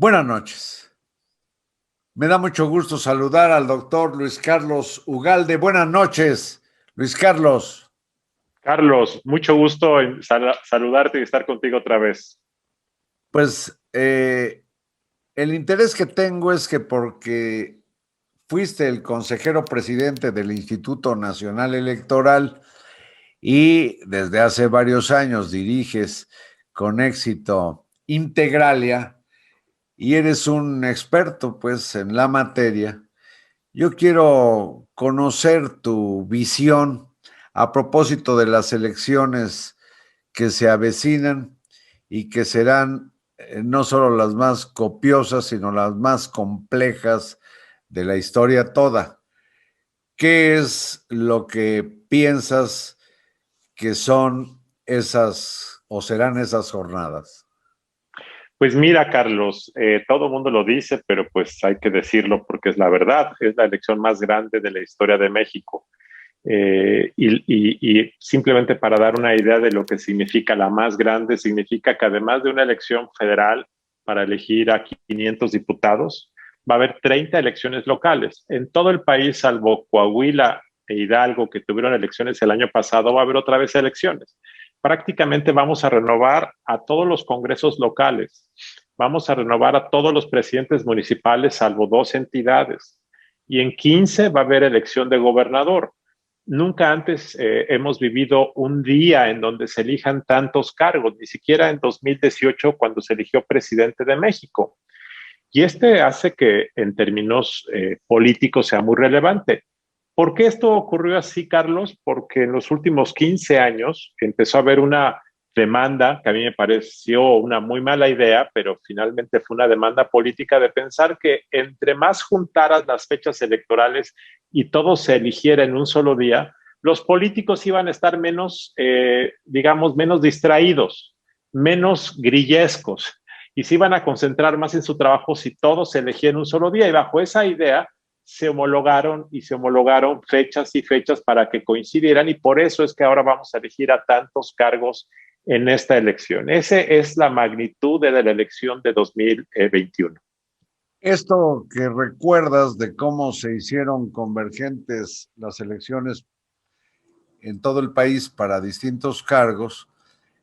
Buenas noches. Me da mucho gusto saludar al doctor Luis Carlos Ugalde. Buenas noches, Luis Carlos. Carlos, mucho gusto en saludarte y estar contigo otra vez. Pues el interés que tengo es que porque fuiste el consejero presidente del Instituto Nacional Electoral y desde hace varios años diriges con éxito Integralia y eres un experto pues en la materia. Yo quiero conocer tu visión a propósito de las elecciones que se avecinan y que serán no solo las más copiosas, sino las más complejas de la historia toda. ¿Qué es lo que piensas que son esas o serán esas jornadas? Pues mira, Carlos, todo el mundo lo dice, pero pues hay que decirlo porque es la verdad. Es la elección más grande de la historia de México. Y simplemente para dar una idea de lo que significa la más grande, significa que además de una elección federal para elegir a 500 diputados, va a haber 30 elecciones locales. En todo el país, salvo Coahuila e Hidalgo, que tuvieron elecciones el año pasado, va a haber otra vez elecciones. Prácticamente vamos a renovar a todos los congresos locales, vamos a renovar a todos los presidentes municipales, salvo dos entidades, y en 15 va a haber elección de gobernador. Nunca antes hemos vivido un día en donde se elijan tantos cargos, ni siquiera en 2018 cuando se eligió presidente de México. Y este hace que en términos políticos sea muy relevante. ¿Por qué esto ocurrió así, Carlos? Porque en los últimos 15 años empezó a haber una demanda que a mí me pareció una muy mala idea, pero finalmente fue una demanda política de pensar que entre más juntaras las fechas electorales y todo se eligiera en un solo día, los políticos iban a estar menos, digamos, menos distraídos, menos grillescos y se iban a concentrar más en su trabajo si todo se elegía en un solo día. Y bajo esa idea se homologaron y se homologaron fechas y fechas para que coincidieran y por eso es que ahora vamos a elegir a tantos cargos en esta elección. Esa es la magnitud de la elección de 2021. Esto que recuerdas de cómo se hicieron convergentes las elecciones en todo el país para distintos cargos,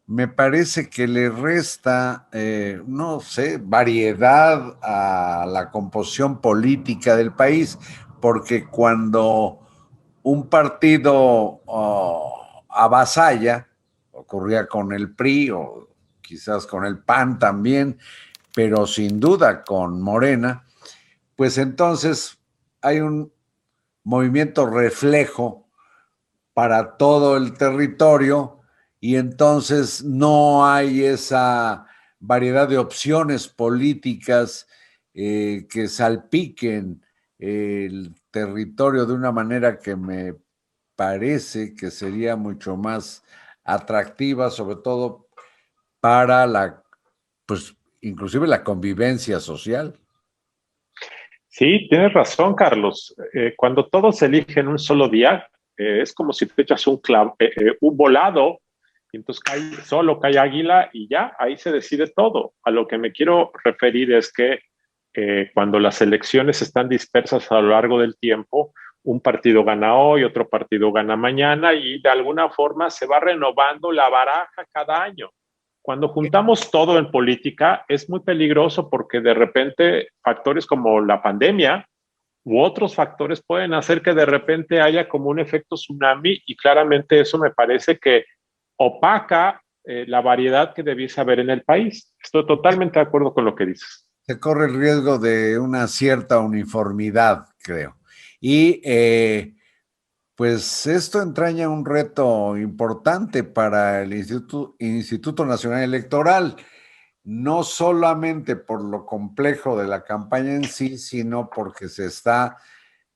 me parece que le resta, no sé, variedad a la composición política del país, porque cuando un partido avasalla, ocurría con el PRI o quizás con el PAN también, pero sin duda con Morena, pues entonces hay un movimiento reflejo para todo el territorio y entonces no hay esa variedad de opciones políticas que salpiquen el territorio de una manera que me parece que sería mucho más atractiva, sobre todo para la, pues, inclusive la convivencia social. Sí, tienes razón, Carlos. Cuando todo se elige en un solo día, es como si te echas un volado, y entonces cae águila y ya, ahí se decide todo. A lo que me quiero referir es que cuando las elecciones están dispersas a lo largo del tiempo, un partido gana hoy, otro partido gana mañana y de alguna forma se va renovando la baraja cada año. Cuando juntamos todo en política es muy peligroso porque de repente factores como la pandemia u otros factores pueden hacer que de repente haya como un efecto tsunami y claramente eso me parece que opaca la variedad que debiese haber en el país. Estoy totalmente de acuerdo con lo que dices. Se corre el riesgo de una cierta uniformidad, creo. Y pues esto entraña un reto importante para el Instituto Nacional Electoral, no solamente por lo complejo de la campaña en sí, sino porque se está,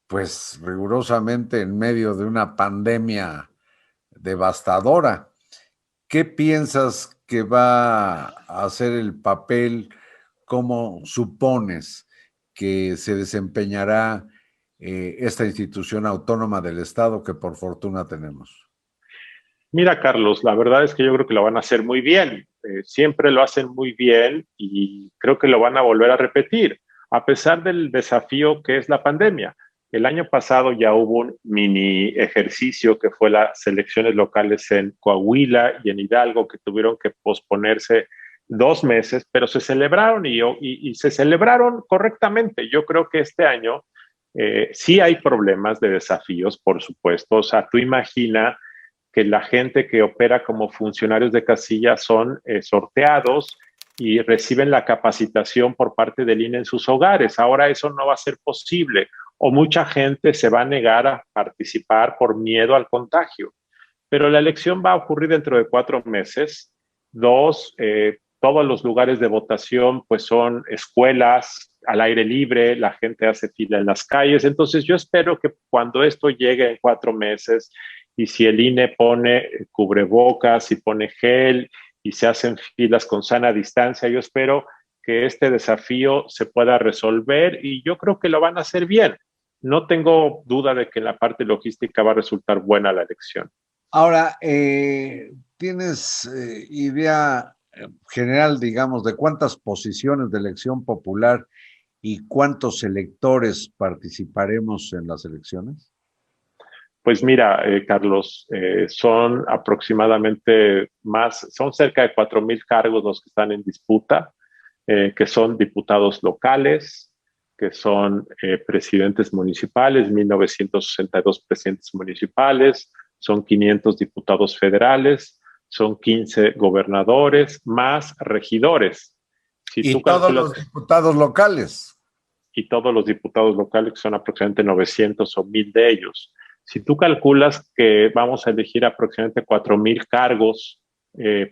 pues, rigurosamente en medio de una pandemia devastadora. ¿Qué piensas que va a ser el papel? ¿Cómo supones que se desempeñará esta institución autónoma del Estado que por fortuna tenemos? Mira, Carlos, la verdad es que yo creo que lo van a hacer muy bien. Siempre lo hacen muy bien y creo que lo van a volver a repetir, a pesar del desafío que es la pandemia. El año pasado ya hubo un mini ejercicio que fue las elecciones locales en Coahuila y en Hidalgo, que tuvieron que posponerse 2 meses, pero se celebraron y se celebraron correctamente. Yo creo que este año sí hay problemas de desafíos, por supuesto. O sea, tú imagina que la gente que opera como funcionarios de casilla son sorteados y reciben la capacitación por parte del INE en sus hogares. Ahora eso no va a ser posible o mucha gente se va a negar a participar por miedo al contagio. Pero la elección va a ocurrir dentro de 4 meses. Dos, todos los lugares de votación pues son escuelas al aire libre, la gente hace fila en las calles. Entonces yo espero que cuando esto llegue en 4 meses y si el INE pone cubrebocas y pone gel y se hacen filas con sana distancia, yo espero que este desafío se pueda resolver y yo creo que lo van a hacer bien. No tengo duda de que en la parte logística va a resultar buena la elección. Ahora, ¿tienes idea general, digamos, de cuántas posiciones de elección popular y cuántos electores participaremos en las elecciones? Pues mira, Carlos, son aproximadamente son cerca de 4,000 cargos los que están en disputa, que son diputados locales, que son presidentes municipales, 1962 presidentes municipales, son 500 diputados federales, son 15 gobernadores, más regidores. Si tú Y todos calculas los diputados locales. y todos los diputados locales, que son aproximadamente 900 o 1,000 de ellos. Si tú calculas que vamos a elegir aproximadamente 4,000 cargos,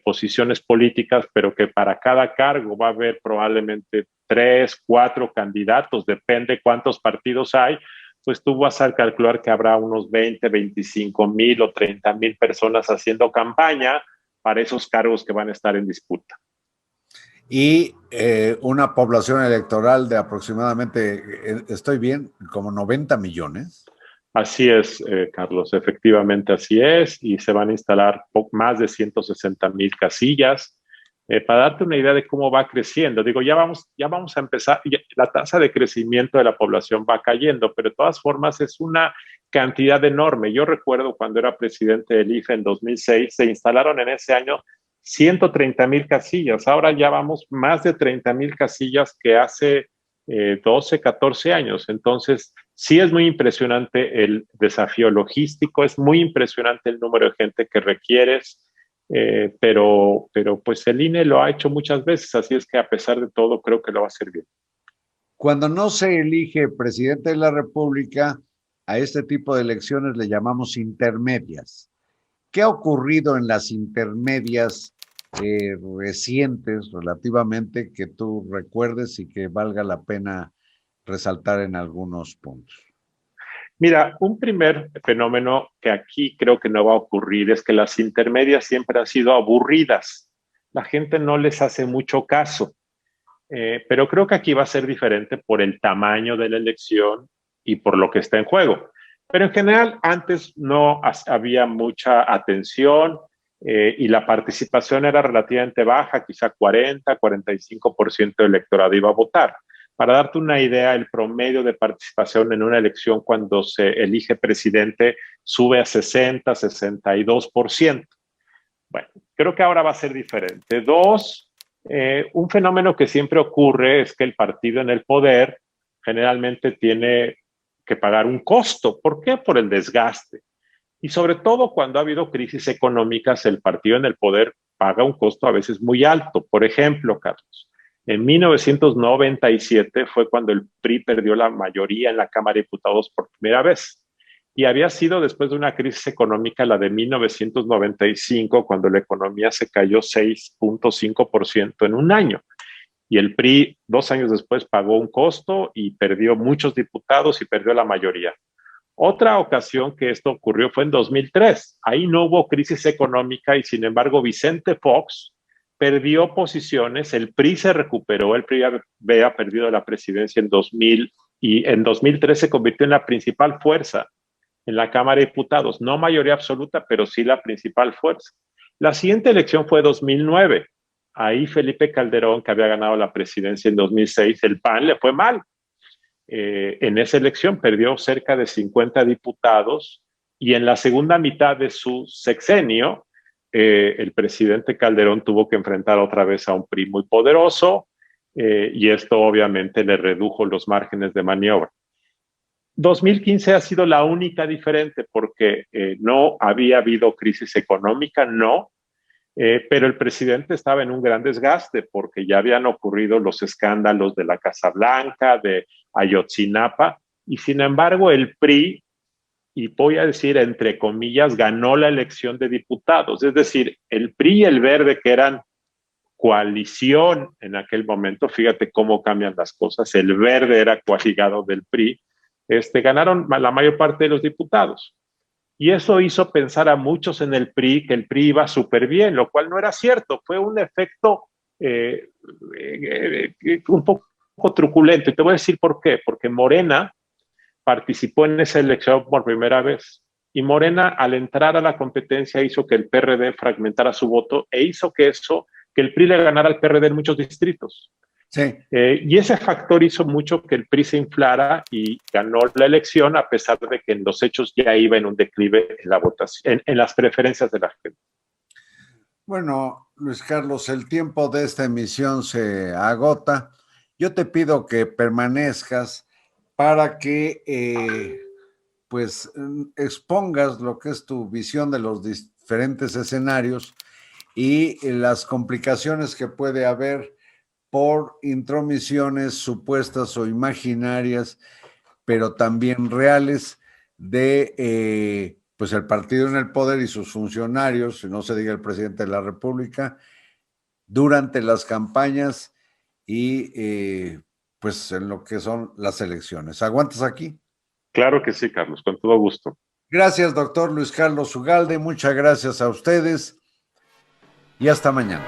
posiciones políticas, pero que para cada cargo va a haber probablemente 3, 4 candidatos, depende cuántos partidos hay, pues tú vas a calcular que habrá unos 20, 25,000 o 30,000 personas haciendo campaña para esos cargos que van a estar en disputa. Y una población electoral de aproximadamente, estoy bien, como 90 millones. Así es, Carlos, efectivamente así es, y se van a instalar más de 160,000 casillas. Para darte una idea de cómo va creciendo, digo, ya vamos a empezar, la tasa de crecimiento de la población va cayendo, pero de todas formas es una cantidad enorme. Yo recuerdo cuando era presidente del IFE en 2006, se instalaron en ese año 130,000 casillas, ahora ya vamos más de 30,000 casillas que hace 12, 14 años. Entonces, sí es muy impresionante el desafío logístico, es muy impresionante el número de gente que requieres, pero pues el INE lo ha hecho muchas veces, así es que a pesar de todo creo que lo va a hacer bien. Cuando no se elige presidente de la República, a este tipo de elecciones le llamamos intermedias. ¿Qué ha ocurrido en las intermedias recientes relativamente que tú recuerdes y que valga la pena resaltar en algunos puntos? Mira, un primer fenómeno que aquí creo que no va a ocurrir es que las intermedias siempre han sido aburridas. La gente no les hace mucho caso. Pero creo que aquí va a ser diferente por el tamaño de la elección y por lo que está en juego. Pero en general, antes no había mucha atención y la participación era relativamente baja, quizá 40-45% del electorado iba a votar. Para darte una idea, el promedio de participación en una elección cuando se elige presidente sube a 60-62%. Bueno, creo que ahora va a ser diferente. Dos, un fenómeno que siempre ocurre es que el partido en el poder generalmente tiene que pagar un costo. ¿Por qué? Por el desgaste. Y sobre todo cuando ha habido crisis económicas, el partido en el poder paga un costo a veces muy alto. Por ejemplo, Carlos, en 1997 fue cuando el PRI perdió la mayoría en la Cámara de Diputados por primera vez. Y había sido después de una crisis económica, la de 1995, cuando la economía se cayó 6,5% en un año. Y el PRI, 2 años después, pagó un costo y perdió muchos diputados y perdió la mayoría. Otra ocasión que esto ocurrió fue en 2003. Ahí no hubo crisis económica y sin embargo Vicente Fox perdió posiciones, el PRI se recuperó, el PRI había perdido la presidencia en 2000 y en 2003 se convirtió en la principal fuerza en la Cámara de Diputados, no mayoría absoluta, pero sí la principal fuerza. La siguiente elección fue 2009. Ahí Felipe Calderón, que había ganado la presidencia en 2006, el PAN le fue mal. En esa elección perdió cerca de 50 diputados y en la segunda mitad de su sexenio, el presidente Calderón tuvo que enfrentar otra vez a un PRI muy poderoso y esto obviamente le redujo los márgenes de maniobra. 2015 ha sido la única diferente porque no había habido crisis económica, no, pero el presidente estaba en un gran desgaste porque ya habían ocurrido los escándalos de la Casa Blanca, de Ayotzinapa, y sin embargo el PRI, y voy a decir entre comillas, ganó la elección de diputados. Es decir, el PRI y el Verde, que eran coalición en aquel momento, fíjate cómo cambian las cosas, el Verde era coaligado del PRI, ganaron la mayor parte de los diputados. Y eso hizo pensar a muchos en el PRI que el PRI iba súper bien, lo cual no era cierto. Fue un efecto un poco truculento. Y te voy a decir por qué. Porque Morena participó en esa elección por primera vez. Y Morena, al entrar a la competencia, hizo que el PRD fragmentara su voto e hizo que el PRI le ganara al PRD en muchos distritos. Sí. Y ese factor hizo mucho que el PRI se inflara y ganó la elección, a pesar de que en los hechos ya iba en un declive en la votación, en las preferencias de la gente. Bueno, Luis Carlos, el tiempo de esta emisión se agota. Yo te pido que permanezcas para que pues expongas lo que es tu visión de los diferentes escenarios y las complicaciones que puede haber por intromisiones supuestas o imaginarias, pero también reales de pues el partido en el poder y sus funcionarios, si no se diga el presidente de la República, durante las campañas y pues en lo que son las elecciones. ¿Aguantas aquí? Claro que sí, Carlos, con todo gusto. Gracias, doctor Luis Carlos Ugalde. Muchas gracias a ustedes y hasta mañana.